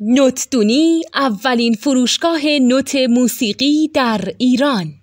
نوتدونی اولین فروشگاه نوت موسیقی در ایران.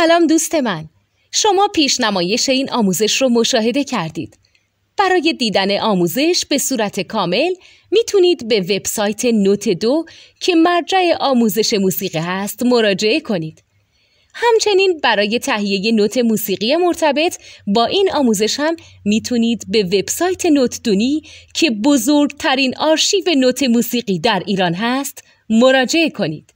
سلام دوست من، شما پیشنمایش این آموزش رو مشاهده کردید. برای دیدن آموزش به صورت کامل میتونید به وبسایت نوت 2 که مرجع آموزش موسیقی هست مراجعه کنید. همچنین برای تهیه نوت موسیقی مرتبط با این آموزش هم میتونید به وبسایت نوتدونی که بزرگترین آرشیو نوت موسیقی در ایران هست مراجعه کنید.